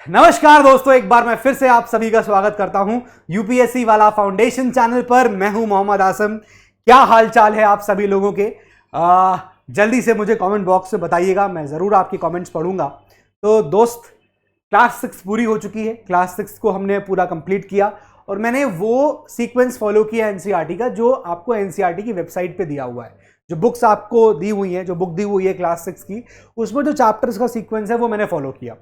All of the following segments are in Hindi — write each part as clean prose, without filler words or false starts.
नमस्कार दोस्तों, एक बार मैं फिर से आप सभी का स्वागत करता हूं यूपीएससी वाला फाउंडेशन चैनल पर। मैं हूं मोहम्मद आसम। क्या हाल चाल है आप सभी लोगों के? जल्दी से मुझे कमेंट बॉक्स में बताइएगा, मैं ज़रूर आपकी कमेंट्स पढ़ूंगा। तो दोस्त, क्लास 6 पूरी हो चुकी है। क्लास 6 को हमने पूरा कंप्लीट किया और मैंने वो सीक्वेंस फॉलो किया एनसीईआरटी का जो आपको एनसीईआरटी की वेबसाइट पे दिया हुआ है। जो बुक्स आपको दी हुई हैं, जो बुक दी हुई है क्लास 6 की, उसमें जो चैप्टर्स का सीक्वेंस है वो मैंने फॉलो किया।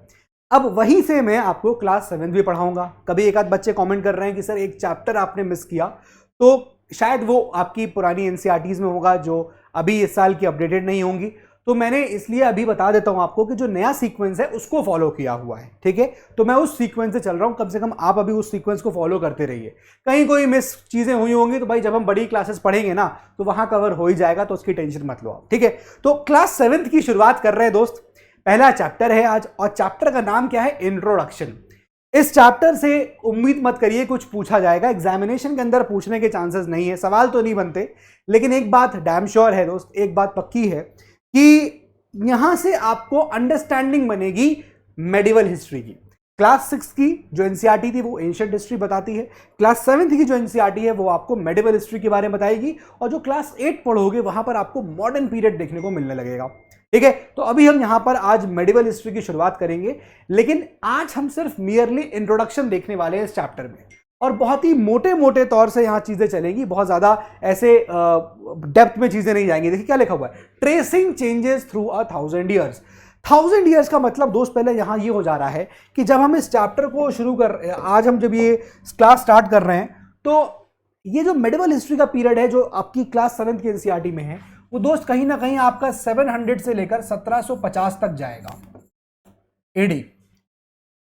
अब वहीं से मैं आपको क्लास 7 भी पढ़ाऊंगा। कभी एक आध बच्चे कमेंट कर रहे हैं कि सर एक चैप्टर आपने मिस किया, तो शायद वो आपकी पुरानी एनसीईआरटीज में होगा जो अभी इस साल की अपडेटेड नहीं होंगी। तो मैंने इसलिए अभी बता देता हूं आपको कि जो नया सीक्वेंस है उसको फॉलो किया हुआ है, ठीक है। तो मैं उस सीक्वेंस से चल रहा हूं, कम से कम आप अभी उस सीक्वेंस को फॉलो करते रहिए। कहीं कोई मिस चीजें हुई होंगी तो भाई जब हम बड़ी क्लासेस पढ़ेंगे ना तो वहां कवर हो ही जाएगा, तो उसकी टेंशन मत लो आप, ठीक है। तो क्लास 7 की शुरुआत कर रहे हैं दोस्त। पहला चैप्टर है आज और चैप्टर का नाम क्या है? इंट्रोडक्शन। इस चैप्टर से उम्मीद मत करिए कुछ पूछा जाएगा, एग्जामिनेशन के अंदर पूछने के चांसेस नहीं है, सवाल तो नहीं बनते। लेकिन एक बात डैम श्योर है दोस्त, एक बात पक्की है कि यहां से आपको अंडरस्टैंडिंग बनेगी मेडिवल हिस्ट्री की। क्लास 6 की जो एनसीईआरटी थी वो एंशिएंट हिस्ट्री बताती है, क्लास 7 की जो एनसीईआरटी है वो आपको मेडिवल हिस्ट्री के बारे में बताएगी, और जो क्लास 8 पढ़ोगे वहां पर आपको मॉडर्न पीरियड देखने को मिलने लगेगा, ठीक है। तो अभी हम यहां पर आज मेडिवल हिस्ट्री की शुरुआत करेंगे, लेकिन आज हम सिर्फ मियरली इंट्रोडक्शन देखने वाले हैं इस चैप्टर में, और बहुत ही मोटे मोटे तौर से यहां चीजें चलेंगी, बहुत ज्यादा ऐसे डेप्थ में चीजें नहीं जाएंगी। देखिए क्या लिखा हुआ है, tracing changes through 1000 years. 1000 years का मतलब दोस्त पहले यहां ये हो जा रहा है कि जब हम इस चैप्टर को आज हम जब ये क्लास स्टार्ट कर रहे हैं, तो ये जो मेडिवल हिस्ट्री का पीरियड है जो आपकी क्लास 7 की एनसीईआरटी में है, वो दोस्त कहीं ना कहीं आपका 700 से लेकर 1750 तक जाएगा एडी।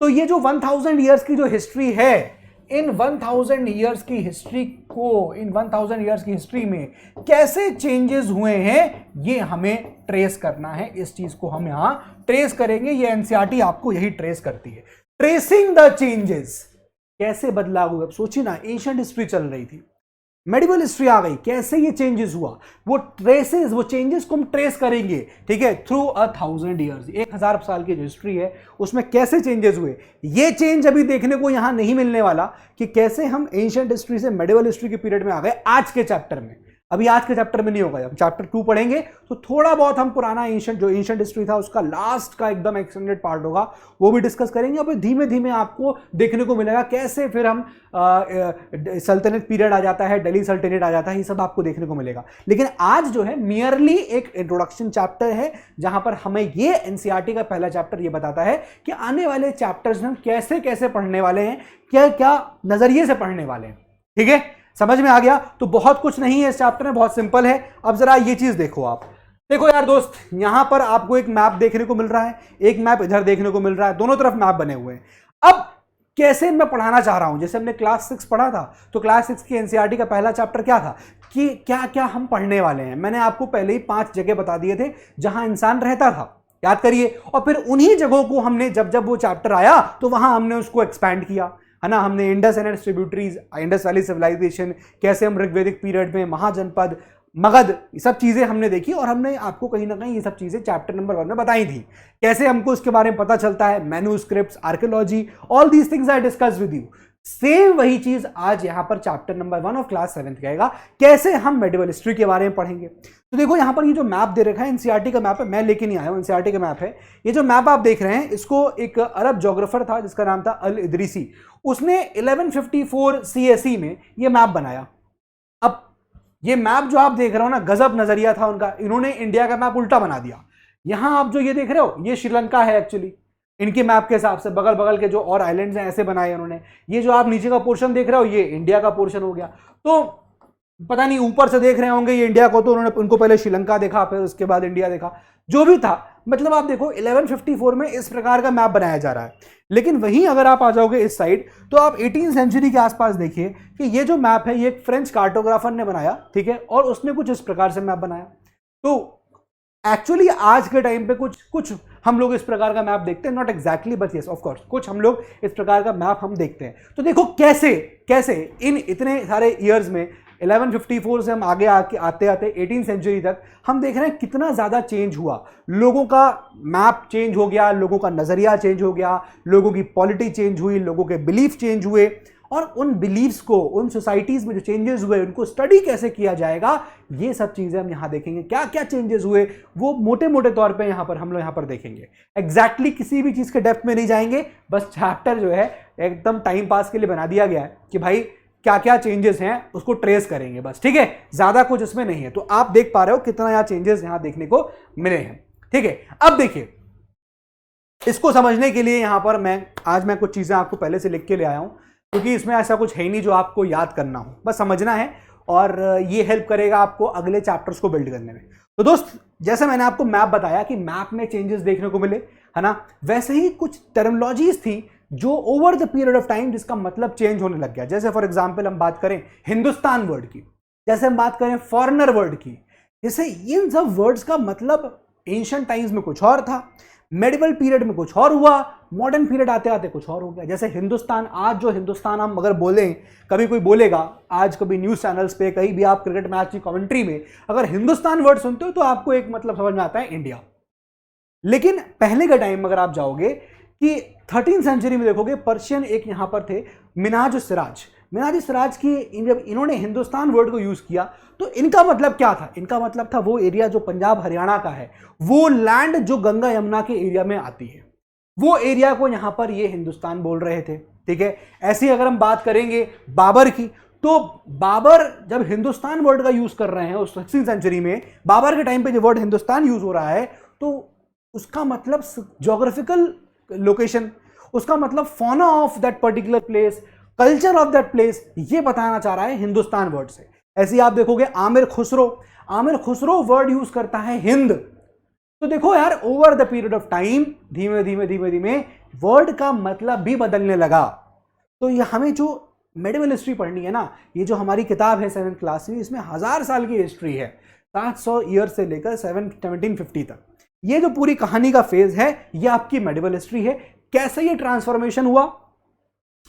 तो ये जो 1000 ईयर्स की जो हिस्ट्री है, इन 1000 ईयर्स की हिस्ट्री को, इन 1000 ईयर्स की हिस्ट्री में कैसे चेंजेस हुए हैं ये हमें ट्रेस करना है। इस चीज को हम यहां ट्रेस करेंगे, ये एनसीईआरटी आपको यही ट्रेस करती है, ट्रेसिंग द चेंजेस। कैसे बदलाव हुआ? सोचिए ना, एंशिएंट हिस्ट्री चल रही थी, मेडिवल हिस्ट्री आ गई, कैसे ये चेंजेस हुआ, वो ट्रेसेस, वो चेंजेस को हम ट्रेस करेंगे, ठीक है, थ्रू 1000 ईयर्स। 1000 साल की जो हिस्ट्री है उसमें कैसे चेंजेस हुए, ये चेंज अभी देखने को यहां नहीं मिलने वाला कि कैसे हम एंशिएंट हिस्ट्री से मेडिवल हिस्ट्री के पीरियड में आ गए आज के चैप्टर में। अभी आज के चैप्टर में नहीं होगा, जब चैप्टर 2 पढ़ेंगे तो थोड़ा बहुत हम पुराना जो एंशिएंट हिस्ट्री था उसका लास्ट का एकदम एक्सटेंडेड पार्ट होगा, वो भी डिस्कस करेंगे। और फिर धीमे धीमे आपको देखने को मिलेगा कैसे फिर हम सल्तनत पीरियड आ जाता है, दिल्ली सल्तनत आ जाता है, ये सब आपको देखने को मिलेगा। लेकिन आज जो है मियरली एक इंट्रोडक्शन चैप्टर है, जहां पर हमें ये एनसीईआरटी का पहला चैप्टर ये बताता है कि आने वाले चैप्टर्स में हम कैसे कैसे पढ़ने वाले हैं, क्या क्या नजरिए से पढ़ने वाले हैं, ठीक है। समझ में आ गया? तो बहुत कुछ नहीं है इस चैप्टर में, बहुत सिंपल है। अब जरा ये चीज देखो, आप देखो यार दोस्त, यहां पर आपको एक मैप देखने को मिल रहा है, एक मैप इधर देखने को मिल रहा है, दोनों तरफ मैप बने हुए हैं। अब कैसे मैं पढ़ाना चाह रहा हूं, जैसे हमने क्लास 6 पढ़ा था, तो क्लास 6 की एनसीईआरटी का पहला चैप्टर क्या था कि क्या क्या हम पढ़ने वाले हैं। मैंने आपको पहले ही 5 जगह बता दिए थे जहां इंसान रहता था, याद करिए। और फिर उन्हीं जगहों को हमने जब जब वो चैप्टर आया तो वहां हमने उसको एक्सपैंड किया, है ना। हमने Indus and tributaries, Indus valley civilization, कैसे हम ऋग्वैदिक पीरियड में महाजनपद, मगध, ये सब चीजें हमने देखी, और हमने आपको कहीं ना कहीं ये सब चीजें चैप्टर नंबर 1 में बताई थी। कैसे हमको इसके बारे में पता चलता है, manuscripts, archaeology, all these things I discuss with you. Same वही चीज आज यहां पर चैप्टर नंबर 1 ऑफ क्लास 7 कहेगा, कैसे हम मेडिवल हिस्ट्री के बारे में पढ़ेंगे। तो देखो यहां पर ये जो मैप दे रखा है, एनसीईआरटी का मैप है, मैं लेके नहीं आया हूं, एनसीईआरटी का मैप है। ये जो मैप आप देख रहे हैं, इसको एक अरब ज्योग्राफर था जिसका नाम था अल इदरीसी, उसने 1154 सीएसई में ये मैप बनाया। अब ये मैप जो आप देख रहे हो ना, गजब नजरिया था उनका, इन्होंने इंडिया का मैप उल्टा बना दिया। यहां आप जो ये देख रहे हो, ये श्रीलंका है एक्चुअली, इनके मैप के हिसाब से बगल बगल के जो और आइलैंड्स हैं ऐसे बनाए उन्होंने। ये जो आप नीचे का पोर्शन देख रहे हो, ये इंडिया का पोर्शन हो गया। तो पता नहीं ऊपर से देख रहे होंगे ये इंडिया को, तो उन्होंने उनको पहले श्रीलंका देखा, फिर उसके बाद इंडिया देखा, जो भी था। मतलब आप देखो 1154 में इस प्रकार का मैप बनाया जा रहा है। लेकिन वहीं अगर आप आ जाओगे इस साइड, तो आप 18वीं सेंचुरी के आसपास देखिए कि ये जो मैप है ये एक फ्रेंच कार्टोग्राफर ने बनाया, ठीक है, और उसने कुछ इस प्रकार से मैप बनाया। तो एक्चुअली आज के टाइम पे कुछ हम लोग इस प्रकार का मैप देखते हैं, not exactly but yes of course, कुछ हम लोग इस प्रकार का मैप हम देखते हैं। तो देखो कैसे कैसे इन इतने सारे ईयर्स में 1154 से हम आगे आके आते आते 18th सेंचुरी तक हम देख रहे हैं कितना ज़्यादा चेंज हुआ। लोगों का मैप चेंज हो गया, लोगों का नज़रिया चेंज हो गया, लोगों की पॉलिटी चेंज हुई, लोगों के बिलीफ चेंज हुए, और उन बिलीव्स को, उन सोसाइटीज़ में जो चेंजेस हुए उनको स्टडी कैसे किया जाएगा, ये सब चीज़ें हम यहाँ देखेंगे। क्या क्या चेंजेस हुए वो मोटे मोटे तौर पे यहाँ पर हम लोग यहाँ पर देखेंगे। एग्जैक्टली किसी भी चीज़ के डेप्थ में नहीं जाएंगे, बस चैप्टर जो है एकदम टाइम पास के लिए बना दिया गया है कि भाई क्या क्या चेंजेस हैं उसको ट्रेस करेंगे बस, ठीक है, ज़्यादा कुछ इसमें नहीं है। तो आप देख पा रहे हो कितना यहाँ चेंजेस यहाँ देखने को मिले हैं, ठीक है। अब देखिए, इसको समझने के लिए यहाँ पर मैं कुछ चीज़ें आपको पहले से लिख के ले आया हूँ, क्योंकि इसमें ऐसा कुछ है ही नहीं जो आपको याद करना हो, बस समझना है, और ये हेल्प करेगा आपको अगले चैप्टर्स को बिल्ड करने में। तो दोस्त, जैसे मैंने आपको मैप बताया कि मैप में चेंजेस देखने को मिले, है ना, वैसे ही कुछ टर्मिनोलॉजीज थी जो over the period of time जिसका मतलब चेंज होने लग गया। जैसे फॉर एग्जांपल हम बात करें हिंदुस्तान वर्ड की, जैसे हम बात करें फॉरेनर वर्ड की, जैसे इन सब वर्ड्स का मतलब एंशिएंट टाइम्स में कुछ और था, मेडिवल पीरियड में कुछ और हुआ, मॉडर्न पीरियड आते आते कुछ और हो गया। जैसे हिंदुस्तान, आज जो हिंदुस्तान हम अगर बोलें, कभी कोई बोलेगा आज कभी न्यूज़ चैनल्स पे, कहीं भी आप क्रिकेट मैच की कमेंट्री में अगर हिंदुस्तान वर्ड सुनते हो तो आपको एक मतलब समझ में आता है इंडिया। लेकिन पहले का टाइम अगर आप जाओगे कि 13th सेंचुरी में देखोगे, पर्शियन एक यहां पर थे मिनाज सिराज की, जब इन्होंने हिंदुस्तान वर्ड को यूज किया तो इनका मतलब क्या था? इनका मतलब था वो एरिया जो पंजाब हरियाणा का है, वो लैंड जो गंगा यमुना के एरिया में आती है, वो एरिया को यहां पर ये हिंदुस्तान बोल रहे थे, ठीक है। ऐसी अगर हम बात करेंगे बाबर की, तो बाबर जब हिंदुस्तान वर्ड का यूज कर रहे हैं उस 16th सेंचुरी में, बाबर के टाइम पे जो वर्ड हिंदुस्तान यूज हो रहा है, तो उसका मतलब ज्योग्राफिकल लोकेशन, उसका मतलब fauna of that particular place, culture of that place, ये बताना चाह रहा है हिंदुस्तान वर्ड से। ऐसे ही आप देखोगे आमिर खुसरो वर्ड यूज करता है हिंद। तो देखो यार, over the period of time धीमे धीमे वर्ड का मतलब भी बदलने लगा। तो ये हमें जो मेडिवल हिस्ट्री पढ़नी है ना, ये जो हमारी किताब है 7th क्लास में, इसमें 1000 साल की हिस्ट्री है, 700 ईयर से लेकर 1750 तक। ये जो पूरी कहानी का फेज है, ये आपकी मेडिवल हिस्ट्री है। कैसे ये ट्रांसफॉर्मेशन हुआ,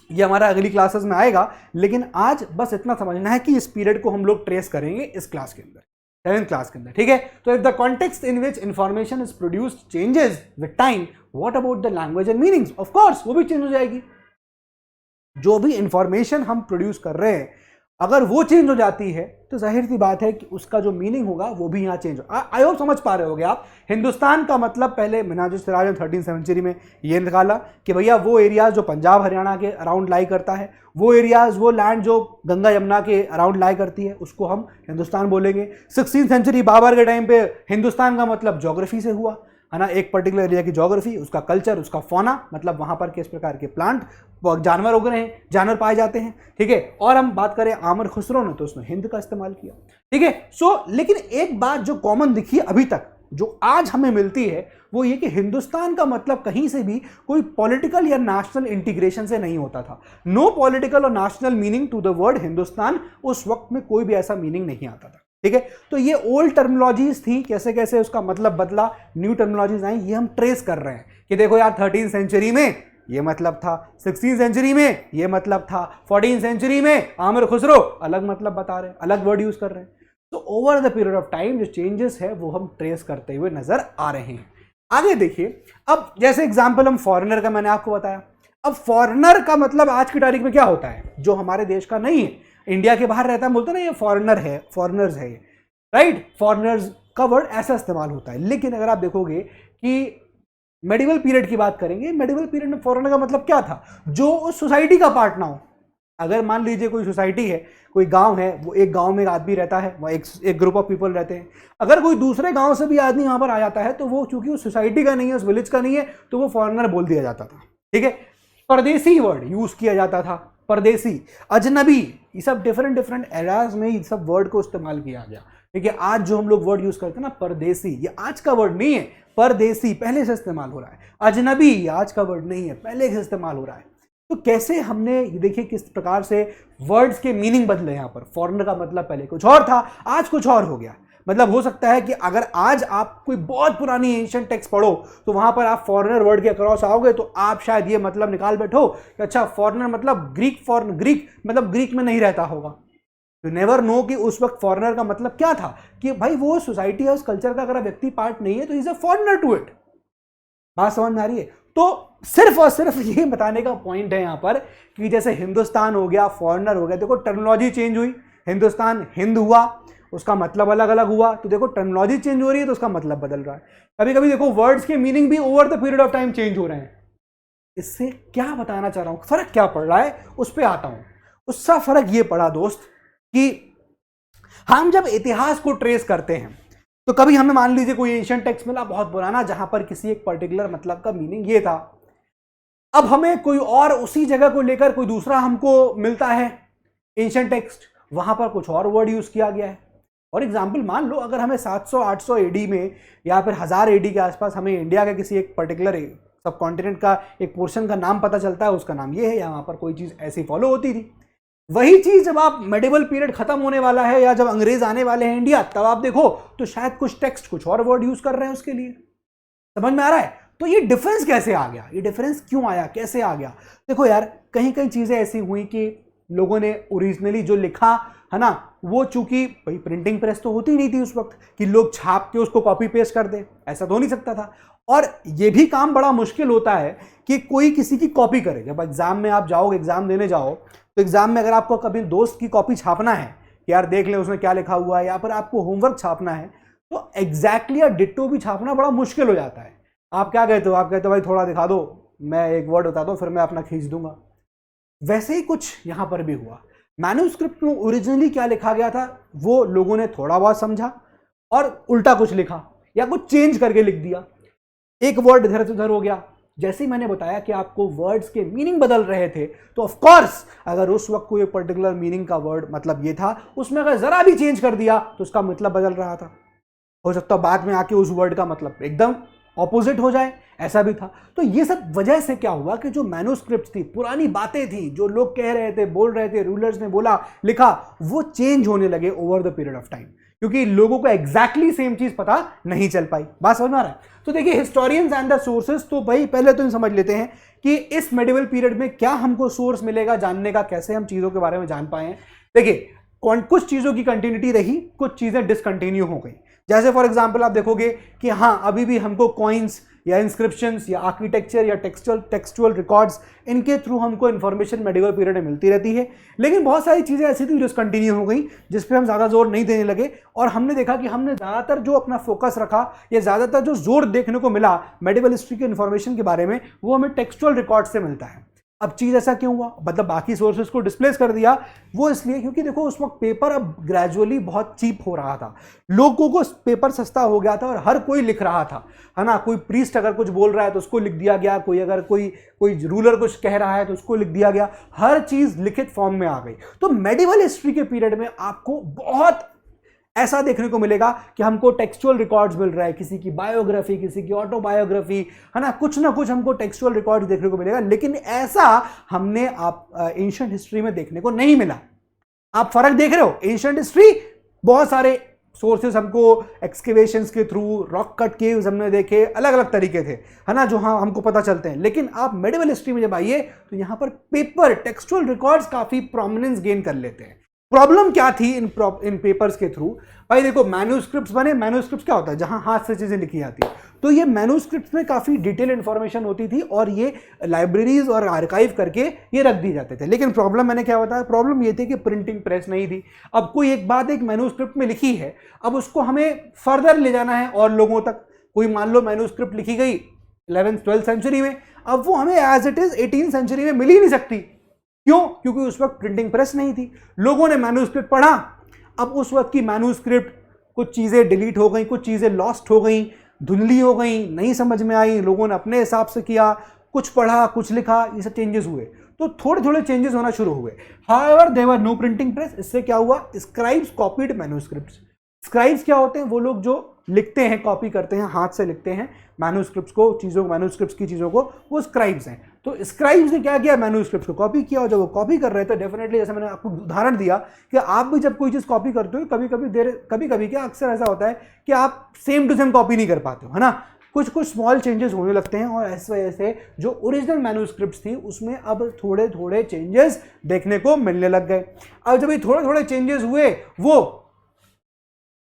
ये हमारा अगली क्लासेस में आएगा, लेकिन आज बस इतना समझना है कि इस पीरियड को हम लोग ट्रेस करेंगे इस क्लास के अंदर, 7th क्लास के अंदर, ठीक है। तो if the context in which information is produced changes with time, what about the language and meanings? Of course वो भी चेंज हो जाएगी। जो भी इंफॉर्मेशन हम प्रोड्यूस कर रहे हैं, अगर वो चेंज हो जाती है तो जाहिर सी बात है कि उसका जो मीनिंग होगा वो भी यहाँ चेंज हो। आई होप समझ पा रहे होगे आप। हिंदुस्तान का मतलब पहले मिनाज सिराज ने 13th सेंचुरी में ये निकाला कि भैया वो एरिया जो पंजाब हरियाणा के अराउंड लाई करता है, वो एरियाज, वो लैंड जो गंगा यमुना के अराउंड लाई करती है, उसको हम हिंदुस्तान बोलेंगे। 16th सेंचुरी बाबर के टाइम पे हिंदुस्तान का मतलब ज्योग्राफी से हुआ, है ना, एक पर्टिकुलर एरिया की ज्योग्राफी, उसका कल्चर, उसका फौना, मतलब वहां पर किस प्रकार के प्लांट, जानवर उग रहे हैं, जानवर पाए जाते हैं, ठीक है। और हम बात करें आमिर खुसरो ने, तो उसने हिंद का इस्तेमाल किया, ठीक है। सो लेकिन एक बात जो कॉमन दिखी अभी तक, जो आज हमें मिलती है, वो ये कि हिंदुस्तान का मतलब कहीं से भी कोई पॉलिटिकल या नेशनल इंटीग्रेशन से नहीं होता था। नो पॉलिटिकल और national meaning to the word Hindustan, उस वक्त में कोई भी ऐसा मीनिंग नहीं आता था, ठीक है। तो ये ओल्ड टर्मिनोलॉजीज थी, कैसे कैसे उसका मतलब बदला, न्यू टर्मिनोलॉजीज आई, ये हम ट्रेस कर रहे हैं कि देखो यार 13th सेंचुरी में ये मतलब था, 16th सेंचुरी में ये मतलब था, 14th सेंचुरी में आमिर खुसरो अलग मतलब बता रहे हैं, अलग वर्ड यूज कर रहे हैं। तो over the period of time जो चेंजेस है वो हम ट्रेस करते हुए नजर आ रहे हैं। आगे देखिए, अब जैसे एग्जाम्पल हम फॉरेनर का मैंने आपको बताया। अब फॉरेनर का मतलब आज की तारीख में क्या होता है? जो हमारे देश का नहीं है, इंडिया के बाहर रहता है, बोलते ना ये फॉरेनर है, फॉरेनर्स है, राइट। फॉरेनर्स का वर्ड ऐसा इस्तेमाल होता है। लेकिन अगर आप देखोगे कि मेडिवल पीरियड की बात करेंगे, मेडिवल पीरियड में फॉरेनर का मतलब क्या था? जो उस सोसाइटी का पार्ट ना हो। अगर मान लीजिए कोई सोसाइटी है, कोई गांव है, वो एक गांव में एक आदमी रहता है, वहाँ एक ग्रुप ऑफ पीपल रहते हैं। अगर कोई दूसरे गांव से भी आदमी वहां पर आ जाता है, तो वो चूंकि उस सोसाइटी का नहीं है, उस विलेज का नहीं है, तो वो फॉरेनर बोल दिया जाता था, ठीक है। परदेसी वर्ड यूज किया जाता था, परदेसी, अजनबी, ये सब डिफरेंट एरियाज में ये सब वर्ड को इस्तेमाल किया गया, ठीक है। आज जो हम लोग वर्ड यूज करते हैं ना, परदेसी, ये आज का वर्ड नहीं है, परदेसी पहले से इस्तेमाल हो रहा है। अजनबी ये आज का वर्ड नहीं है, पहले से इस्तेमाल हो रहा है। तो कैसे हमने ये देखिए किस प्रकार से वर्ड्स के मीनिंग बदले। यहाँ पर फॉरेनर का मतलब पहले कुछ और था, आज कुछ और हो गया। मतलब हो सकता है कि अगर आज आप कोई बहुत पुरानी एंशिएंट टेक्स्ट पढ़ो, तो वहां पर आप फॉरेनर वर्ड के अक्रॉस आओगे, तो आप शायद ये मतलब निकाल बैठो कि अच्छा फॉरेनर मतलब ग्रीक मतलब ग्रीक में नहीं रहता होगा, यू नेवर नो कि उस वक्त फॉरेनर का मतलब क्या था, कि भाई वो सोसाइटी है, उस कल्चर का अगर व्यक्ति पार्ट नहीं है तो is a foreigner to it. बात समझ में आ रही है? तो सिर्फ और सिर्फ ये बताने का पॉइंट है यहां पर कि जैसे हिंदुस्तान हो गया, फॉरेनर हो गया, देखो टर्मिनोलॉजी चेंज हुई, हिंदुस्तान हिंद हुआ, उसका मतलब अलग अलग हुआ, तो देखो टर्मिनोलॉजी चेंज हो रही है तो उसका मतलब बदल रहा है। कभी कभी देखो वर्ड्स के मीनिंग भी over the period of time change हो रहे हैं। इससे क्या बताना चाह रहा हूं, फर्क क्या पड़ रहा है उस पर आता हूं। उसका फर्क ये पड़ा दोस्त कि हम जब इतिहास को ट्रेस करते हैं तो कभी हमें मान लीजिए कोई एंशिएंट टेक्स्ट मिला बहुत पुराना जहां पर किसी एक पर्टिकुलर मतलब का मीनिंग ये था, अब हमें कोई और उसी जगह को लेकर कोई दूसरा हमको मिलता है एंशिएंट टेक्स्ट, वहां पर कुछ और वर्ड यूज किया गया है। फॉर एग्जाम्पल मान लो अगर हमें 700-800 एडी में या फिर 1000 एडी के आसपास हमें इंडिया के किसी एक पर्टिकुलर सब कॉन्टिनेंट का एक पोर्शन का नाम पता चलता है, उसका नाम ये है, या वहां पर कोई चीज ऐसी फॉलो होती थी। वही चीज जब आप मेडिवल पीरियड खत्म होने वाला है या जब अंग्रेज आने वाले हैं इंडिया, तब आप देखो तो शायद कुछ टेक्स्ट कुछ और वर्ड यूज कर रहे हैं उसके लिए। समझ में आ रहा है? तो ये डिफरेंस कैसे आ गया, ये डिफरेंस क्यों आया, कैसे आ गया? देखो यार, कहीं कहीं चीजें ऐसी हुई कि लोगों ने ओरिजिनली जो लिखा है ना, वो चूंकि भाई प्रिंटिंग प्रेस तो होती नहीं थी उस वक्त कि लोग छाप के उसको कॉपी पेस्ट कर दे, ऐसा तो नहीं सकता था। और ये भी काम बड़ा मुश्किल होता है कि कोई किसी की कॉपी करे। जब एग्जाम में आप जाओगे, एग्जाम देने जाओ, तो एग्जाम में अगर आपको कभी दोस्त की कॉपी छापना है कि यार देख ले उसने क्या लिखा हुआ है, या फिर आपको होमवर्क छापना है, तो एग्जैक्टली या डिट्टो भी छापना बड़ा मुश्किल हो जाता है। आप क्या कहते हो, आप कहते हो भाई थोड़ा दिखा दो, मैं एक वर्ड बता दो, फिर मैं अपना खींच दूंगा। वैसे ही कुछ यहां पर भी हुआ। मैन्युस्क्रिप्ट में ओरिजिनली क्या लिखा गया था वो लोगों ने थोड़ा बहुत समझा और उल्टा कुछ लिखा या कुछ चेंज करके लिख दिया, एक वर्ड इधर से उधर हो गया। जैसे ही मैंने बताया कि आपको वर्ड्स के मीनिंग बदल रहे थे, तो ऑफ कोर्स अगर उस वक्त कोई पर्टिकुलर मीनिंग का वर्ड मतलब ये था, उसमें अगर जरा भी चेंज कर दिया तो उसका मतलब बदल रहा था। हो सकता है बाद में आके उस वर्ड का मतलब एकदम ऑपोजिट हो जाए, ऐसा भी था। तो ये सब वजह से क्या हुआ कि जो मैन्युस्क्रिप्ट थी, पुरानी बातें थी, जो लोग कह रहे थे, बोल रहे थे, रूलर्स ने बोला, लिखा, वो चेंज होने लगे over the period of time, क्योंकि लोगों को एग्जैक्टली सेम चीज पता नहीं चल पाई। बात समझ में आ रहा है? तो देखिए, हिस्टोरियंस एंड द सोर्सेस, तो भाई पहले तो समझ लेते हैं कि इस मेडिवल पीरियड में क्या हमको सोर्स मिलेगा जानने का, कैसे हम चीजों के बारे में जान पाए। देखिए, कुछ चीजों की कंटिन्यूटी रही, कुछ चीजें डिसकंटिन्यू हो गई। जैसे फॉर एग्जाम्पल आप देखोगे कि हाँ, अभी भी हमको कॉइन्स या इंस्क्रिप्शंस या आर्किटेक्चर या टेक्सचुअल रिकॉर्ड्स, इनके थ्रू हमको इन्फॉर्मेशन मेडिवल पीरियड में मिलती रहती है। लेकिन बहुत सारी चीज़ें ऐसी थी जो कंटिन्यू हो गई, जिस पे हम ज़्यादा जोर नहीं देने लगे, और हमने देखा कि हमने ज़्यादातर जो अपना फोकस रखा या ज़्यादातर जो जोर देखने को मिला मेडिवल हिस्ट्री के इन्फॉर्मेशन के बारे में, वो हमें टेक्सचुअल रिकॉर्ड से मिलता है। अब चीज ऐसा क्यों हुआ, मतलब बाकी सोर्सेज को डिस्प्लेस कर दिया? वो इसलिए क्योंकि देखो उस वक्त पेपर अब ग्रेजुअली बहुत चीप हो रहा था, लोगों को पेपर सस्ता हो गया था और हर कोई लिख रहा था, है ना। कोई प्रीस्ट अगर कुछ बोल रहा है तो उसको लिख दिया गया, कोई अगर कोई रूलर कुछ कह रहा है तो उसको लिख दिया गया, हर चीज लिखित फॉर्म में आ गई। तो मेडिवल हिस्ट्री के पीरियड में आपको बहुत ऐसा देखने को मिलेगा कि हमको टेक्सचुअल रिकॉर्ड्स मिल रहा है, किसी की बायोग्राफी, किसी की ऑटोबायोग्राफी, है ना, कुछ ना कुछ हमको टेक्सचुअल रिकॉर्ड्स देखने को मिलेगा। लेकिन ऐसा हमने आप एंशिएंट हिस्ट्री में देखने को नहीं मिला। आप फर्क देख रहे हो? एंशिएंट हिस्ट्री बहुत सारे सोर्सेस हमको एक्सकेवेशंस के थ्रू, रॉक कट केव्स हमने देखे, अलग अलग तरीके थे, है ना, जो हाँ हमको पता चलते हैं। लेकिन आप मेडिवल हिस्ट्री में जब आइए तो यहां पर पेपर टेक्सचुअल रिकॉर्ड्स काफी प्रोमिनेंस गेन कर लेते हैं। प्रॉब्लम क्या थी इन पेपर्स के थ्रू? भाई देखो, मैन्युस्क्रिप्ट्स बने। मैन्युस्क्रिप्ट्स क्या होता है? जहां हाथ से चीजें लिखी जाती है। तो ये मैन्युस्क्रिप्ट्स में काफी डिटेल इंफॉर्मेशन होती थी और ये लाइब्रेरीज और आर्काइव करके ये रख दिए जाते थे। लेकिन प्रॉब्लम मैंने क्या बताया? प्रॉब्लम ये थी कि प्रिंटिंग प्रेस नहीं थी। अब कोई एक बात एक मैन्युस्क्रिप्ट में लिखी है, अब उसको हमें फर्दर ले जाना है और लोगों तक। कोई मान लो मैन्युस्क्रिप्ट लिखी गई 11th-12th सेंचुरी में, अब वो हमें as it is 18th century में मिल ही नहीं सकती। क्यों? क्योंकि उस वक्त प्रिंटिंग प्रेस नहीं थी। लोगों ने मैन्युस्क्रिप्ट पढ़ा, अब उस वक्त की मैन्युस्क्रिप्ट, कुछ चीजें डिलीट हो गई, कुछ चीजें लॉस्ट हो गई, धुंधली हो गई, नहीं समझ में आई, लोगों ने अपने हिसाब से किया, कुछ पढ़ा, कुछ लिखा, ये सब चेंजेस हुए। तो थोड़े थोड़े चेंजेस होना शुरू हुए। However there were no printing press. इससे क्या हुआ? Scribes copied manuscripts. स्क्राइब्स क्या होते हैं? वो लोग जो लिखते हैं, कॉपी करते हैं, हाथ से लिखते हैं मैन्युस्क्रिप्ट्स को, मैन्युस्क्रिप्ट्स की चीज़ों को, वो स्क्राइब्स हैं। तो स्क्राइब्स ने क्या किया? मैन्युस्क्रिप्ट्स को कॉपी किया, और जब वो कॉपी कर रहे थे, डेफिनेटली जैसे मैंने आपको उदाहरण दिया कि आप भी जब कोई चीज़ कॉपी करते हो, कभी कभी क्या अक्सर ऐसा होता है कि आप सेम टू सेम कॉपी नहीं कर पाते हो, है ना। कुछ कुछ स्मॉल चेंजेस होने लगते हैं और इस वजह से जो ओरिजिनल मैन्युस्क्रिप्ट्स थी उसमें अब थोड़े थोड़े चेंजेस देखने को मिलने लग गए। अब जब ये थोड़े थोड़े चेंजेस हुए, वो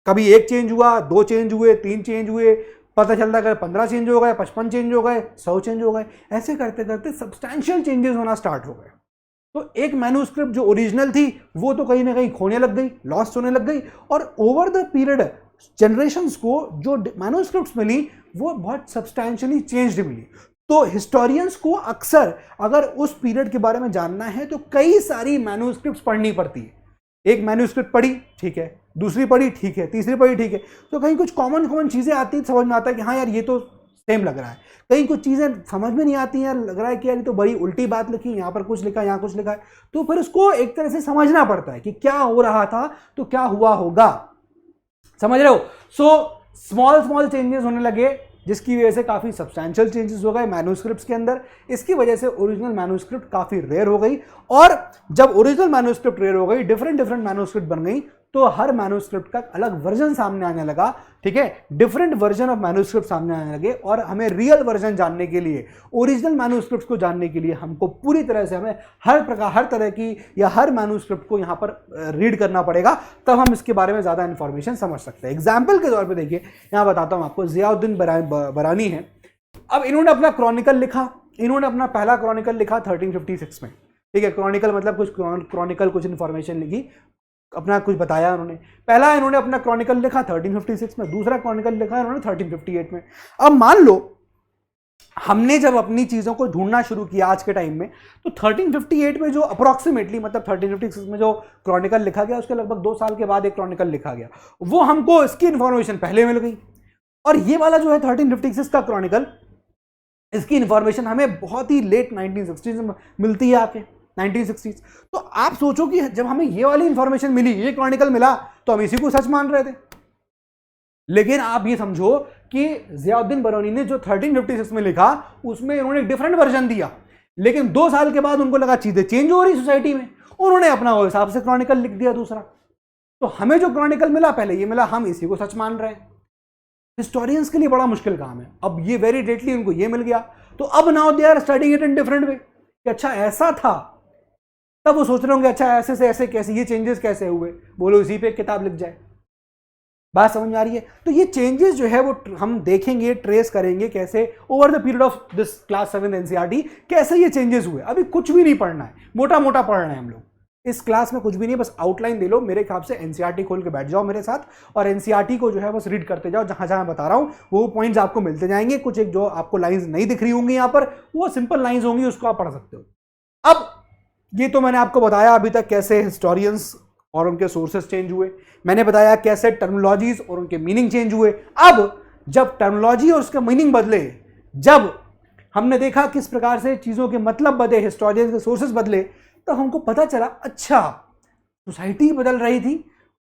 कभी 1 चेंज हुआ, 2 चेंज हुए, 3 चेंज हुए, पता चलता है 15 चेंज हो गए, 55 चेंज हो गए, 100 चेंज हो गए, ऐसे करते करते सब्सटैंशियल चेंजेस होना स्टार्ट हो गए। तो एक मैन्युस्क्रिप्ट जो ओरिजिनल थी वो तो कहीं ना कहीं खोने लग गई, लॉस्ट होने लग गई, और ओवर द पीरियड जनरेशंस को जो मैन्युस्क्रिप्ट्स मिली वो बहुत सब्सटैंशियली चेंज्ड मिली। तो हिस्टोरियंस को अक्सर अगर उस पीरियड के बारे में जानना है तो कई सारी मैन्युस्क्रिप्ट्स पढ़नी पड़ती है। एक मैन्युस्क्रिप्ट पढ़ी, ठीक है, दूसरी पढ़ी, ठीक है, तीसरी पढ़ी, ठीक है, तो कहीं कुछ कॉमन चीजें आती है, समझ में आता है कि हाँ यार ये तो सेम लग रहा है। कहीं कुछ चीजें समझ में नहीं आती हैं, लग रहा है कि यार ये तो बड़ी उल्टी बात लिखी, यहाँ पर कुछ लिखा, यहाँ कुछ लिखा है, तो फिर उसको एक तरह से समझना पड़ता है कि क्या हो रहा था तो क्या हुआ होगा, समझ रहे हो। सो स्मॉल चेंजेस होने लगे जिसकी वजह से काफी सब्सटैंशियल चेंजेस हो गए मैन्युस्क्रिप्ट्स के अंदर। इसकी वजह से ओरिजिनल मैन्युस्क्रिप्ट काफी रेयर हो गई, और जब ओरिजिनल मैन्युस्क्रिप्ट रेयर हो गई, डिफरेंट मैन्युस्क्रिप्ट बन गई, तो हर मैन्युस्क्रिप्ट का अलग वर्जन सामने आने लगा, ठीक है, डिफरेंट वर्जन ऑफ मैन्युस्क्रिप्ट सामने आने लगे। और हमें रियल वर्जन जानने के लिए, ओरिजिनल मैन्युस्क्रिप्ट को जानने के लिए हमको पूरी तरह से हमें हर तरह की या हर मैन्युस्क्रिप्ट को यहाँ पर रीड करना पड़ेगा, तब हम इसके बारे में ज़्यादा इन्फॉर्मेशन समझ सकते हैं। एग्जाम्पल के तौर पर देखिए, यहाँ बताता हूँ आपको, ज़ियाउद्दीन बरानी है। अब इन्होंने अपना क्रॉनिकल लिखा, इन्होंने अपना पहला क्रॉनिकल लिखा 1356 में, ठीक है, क्रॉनिकल मतलब कुछ क्रॉनिकल कुछ इन्फॉर्मेशन लिखी, अपना कुछ बताया उन्होंने। पहला इन्होंने अपना क्रॉनिकल लिखा 1356 में, दूसरा क्रॉनिकल लिखा इन्होंने 1358 में। अब मान लो हमने जब अपनी चीजों को ढूंढना शुरू किया आज के टाइम में, तो 1358 में जो अप्रोक्सीमेटली, मतलब 1356 में जो क्रॉनिकल लिखा गया उसके लगभग 2 साल के बाद एक क्रॉनिकल लिखा गया, वो हमको इसकी इंफॉर्मेशन पहले मिल गई। और ये वाला जो है 1356 का क्रॉनिकल, इसकी इंफॉर्मेशन हमें बहुत ही लेट 1960s में मिलती है, आके 1960s। तो आप सोचो कि जब हमें ये वाली इंफॉर्मेशन मिली, ये क्रॉनिकल मिला, तो हम इसी को सच मान रहे थे। लेकिन आप ये समझो कि ज़ियाउद्दीन बरौनी ने जो 1356 में लिखा उसमें इन्होंने एक डिफरेंट वर्जन दिया, लेकिन 2 साल के बाद उनको लगा चीजें चेंज हो रही सोसाइटी में, उन्होंने अपना वो हिसाब से क्रॉनिकल लिख दिया दूसरा। तो हमें जो क्रॉनिकल मिला पहले ये मिला, हम इसी को सच मान रहे हैं। हिस्टोरियंस के लिए बड़ा मुश्किल काम है। अब ये वेरी लेटली उनको ये मिल गया, तो अब now they are studying it in different way कि अच्छा ऐसा था, तब वो सोच रहे होंगे अच्छा ऐसे से ऐसे कैसे, ये चेंजेस कैसे हुए, बोलो इसी पे एक किताब लिख जाए। बात समझ में आ रही है। तो ये चेंजेस जो है वो हम देखेंगे, ट्रेस करेंगे कैसे over the period of this class 7 NCERT कैसे ये चेंजेस हुए। अभी कुछ भी नहीं पढ़ना है, मोटा मोटा पढ़ रहे हैं हम लोग इस क्लास में, कुछ भी नहीं, बस आउटलाइन दे लो। मेरे ख्याल से एनसीईआरटी खोल के बैठ जाओ मेरे साथ और एनसीईआरटी को जो है बस रीड करते जाओ। जहां जहां बता रहा हूं वो पॉइंट्स आपको मिलते जाएंगे। कुछ एक जो आपको लाइंस नहीं दिख रही होंगी यहाँ पर, वो सिंपल लाइंस होंगी, उसको आप पढ़ सकते हो। अब ये तो मैंने आपको बताया अभी तक कैसे हिस्टोरियंस और उनके सोर्सेस चेंज हुए, मैंने बताया कैसे टर्मिनोलॉजीज और उनके मीनिंग चेंज हुए। अब जब टर्मिनोलॉजी और उसके मीनिंग बदले, जब हमने देखा किस प्रकार से चीजों के मतलब बदले, हिस्टोरियंस के सोर्सेस बदले, तो हमको पता चला अच्छा सोसाइटी बदल रही थी,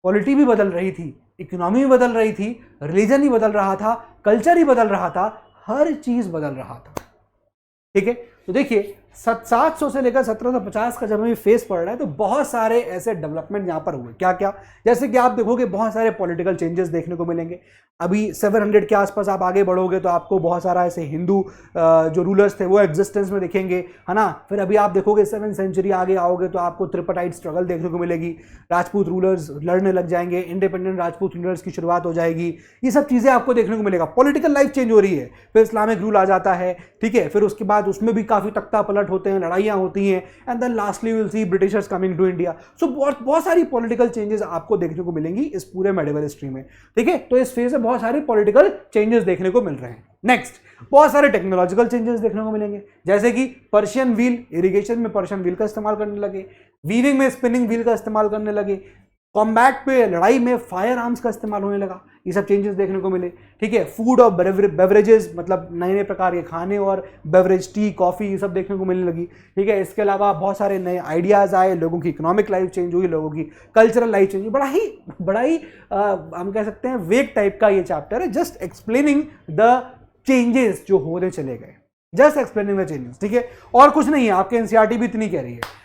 पॉलिटी भी बदल रही थी, इकोनॉमी भी बदल रही थी, रिलीजन ही बदल रहा था, कल्चर ही बदल रहा था, हर चीज बदल रहा था। ठीक है, तो देखिए 700 से लेकर 1750 का जब हमें फेस पड़ रहा है तो बहुत सारे ऐसे डेवलपमेंट यहां पर हुए। क्या क्या, जैसे कि आप देखोगे बहुत सारे पॉलिटिकल चेंजेस देखने को मिलेंगे। अभी 700 के आसपास आप आगे बढ़ोगे तो आपको बहुत सारा ऐसे हिंदू जो रूलर्स थे वो एग्जिस्टेंस में दिखेंगे, है ना। फिर अभी आप देखोगे 7th सेंचुरी आगे आओगे तो आपको ट्रिपाटाइट स्ट्रगल देखने को मिलेगी, राजपूत रूलर्स लड़ने लग जाएंगे, इंडिपेंडेंट राजपूत रूलर्स की शुरुआत हो जाएगी, ये सब चीज़ें आपको देखने को मिलेगा। पॉलिटिकल लाइफ चेंज हो रही है, फिर इस्लामिक रूल आ जाता है, ठीक है, फिर उसके बाद उसमें भी काफ़ी तख्ता पलट होते हैं, लड़ाइयाँ होती हैं, and then lastly will see Britishers coming to India. So बहुत सारी पॉलिटिकल चेंजेस आपको देखने को मिलेंगी इस पूरे मेडिवल हिस्ट्री में। ठीक है, तो इस फेज में बहुत सारे पॉलिटिकल चेंजेस देखने को मिल रहे हैं। नेक्स्ट, बहुत सारे टेक्नोलॉजिकल चेंजेस देखने को मिलेंगे, जैसे कि पर्शियन व्हील, इरिगेशन में पर्शियन व्हील का इस्तेमाल करने लगे, वीविंग में स्पिनिंग व्हील का इस्तेमाल करने लगे, कॉम्बैट पे लड़ाई में फायर आर्म्स का इस्तेमाल होने लगा, ये सब चेंजेस देखने को मिले। ठीक है, फूड और बेवरेजेस, मतलब नए नए प्रकार के खाने और बेवरेज, टी, कॉफी, ये सब देखने को मिलने लगी। ठीक है, इसके अलावा बहुत सारे नए आइडियाज आए, लोगों की इकोनॉमिक लाइफ चेंज हुई, लोगों की कल्चरल लाइफ चेंज हुई। बड़ा ही हम कह सकते हैं वेग टाइप का ये चैप्टर है, जस्ट एक्सप्लेनिंग द चेंजेस जो होने चले गए, जस्ट एक्सप्लेनिंग द चेंजेस। ठीक है, और कुछ नहीं है, आपके एनसीईआरटी भी इतनी कह रही है।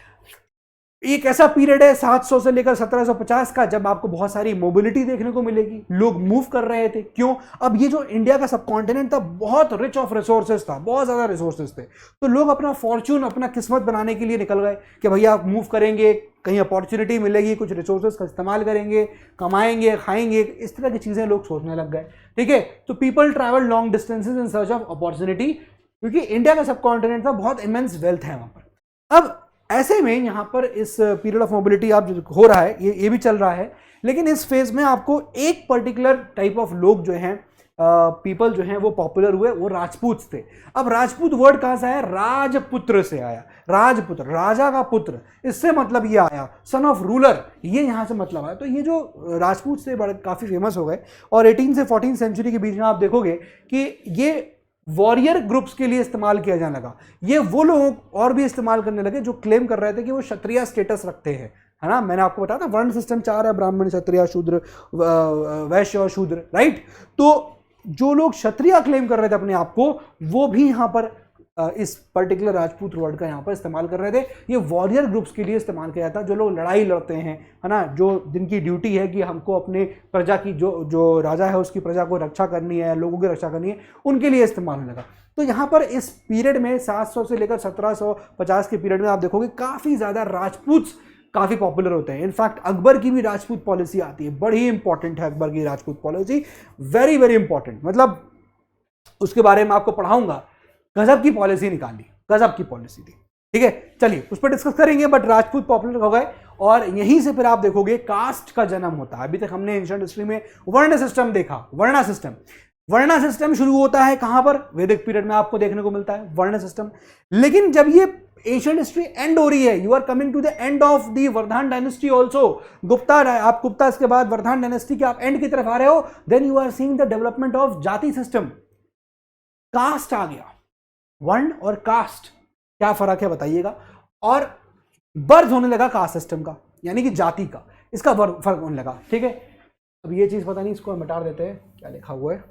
एक ऐसा पीरियड है 700 से लेकर 1750 का जब आपको बहुत सारी मोबिलिटी देखने को मिलेगी, लोग मूव कर रहे थे। क्यों? अब ये जो इंडिया का सब कॉन्टिनेंट था बहुत रिच ऑफ रिसोर्सेज था, बहुत ज्यादा रिसोर्सेज थे, तो लोग अपना फॉर्च्यून, अपना किस्मत बनाने के लिए निकल गए कि भैया आप मूव करेंगे, कहीं अपॉर्चुनिटी मिलेगी, कुछ रिसोर्सेज का इस्तेमाल करेंगे, कमाएंगे, खाएंगे, इस तरह की चीजें लोग सोचने लग गए। ठीक है, तो people travel long distances in search of opportunity, क्योंकि इंडिया का सब कॉन्टिनेंट था, बहुत इमेंस वेल्थ है वहां पर। अब ऐसे में यहां पर इस पीरियड ऑफ मोबिलिटी आप हो रहा है, ये भी चल रहा है, लेकिन इस फेज में आपको एक पर्टिकुलर टाइप ऑफ लोग जो हैं, पीपल जो हैं वो पॉपुलर हुए, वो राजपूत थे। अब राजपूत वर्ड कहां से आया? राजपुत्र से आया। राजपुत्र, राजा का पुत्र, इससे मतलब ये आया सन ऑफ रूलर, ये यहां से मतलब आया। तो ये जो राजपूत थे बड़े काफी फेमस हो गए, और 18 से 14 सेंचुरी के बीच में आप देखोगे कि ये वॉरियर ग्रुप्स के लिए इस्तेमाल किया जाने लगा। ये वो लोग और भी इस्तेमाल करने लगे जो क्लेम कर रहे थे कि वो क्षत्रिय स्टेटस रखते हैं, है ना। मैंने आपको बताया था वर्ण सिस्टम 4 है, ब्राह्मण, क्षत्रिय, शूद्र, वैश्य और शूद्र, राइट। तो जो लोग क्षत्रिय क्लेम कर रहे थे अपने आप को, वो भी यहां पर इस पर्टिकुलर राजपूत वर्ड का यहां पर इस्तेमाल कर रहे थे। ये वॉरियर ग्रुप्स के लिए इस्तेमाल किया जाता है, जो लोग लड़ाई लड़ते हैं, है ना, जो जिनकी ड्यूटी है कि हमको अपने प्रजा की, जो राजा है उसकी प्रजा को रक्षा करनी है, लोगों की रक्षा करनी है, उनके लिए इस्तेमाल होने लगा। तो यहां पर इस पीरियड में 700 से लेकर 1750 के पीरियड में आप देखोगे काफी ज्यादा राजपूत काफी पॉपुलर होते हैं। इनफैक्ट अकबर की भी राजपूत पॉलिसी आती है, बड़ी इंपॉर्टेंट है अकबर की Rajput policy, very very important, मतलब उसके बारे में आपको पढ़ाऊंगा। गजब की पॉलिसी निकाली, गजब की पॉलिसी थी। ठीक है, चलिए उस पर डिस्कस करेंगे। बट राजपूत पॉपुलर हो गए, और यहीं से फिर आप देखोगे कास्ट का जन्म होता है। अभी तक हमने एंशिएंट हिस्ट्री में वर्ण सिस्टम देखा, वर्णा सिस्टम। वर्णा सिस्टम शुरू होता है कहां पर? वैदिक पीरियड में आपको देखने को मिलता है वर्ण सिस्टम। लेकिन जब ये एशियन हिस्ट्री एंड हो रही है, you are coming to the end of the Vardhaman dynasty also, Gupta, आप गुप्ता इसके बाद वर्धमान डायनेस्टी के आप एंड की तरफ आ रहे हो, then you are seeing the development of jati system. Caste आ गया। वर्ण और कास्ट क्या फर्क है बताइएगा। और बर्थ होने लगा कास्ट सिस्टम का, यानी कि जाति का, इसका फर्क होने लगा। ठीक है, अब ये चीज पता नहीं, इसको हम मिटा देते हैं, क्या लिखा हुआ है,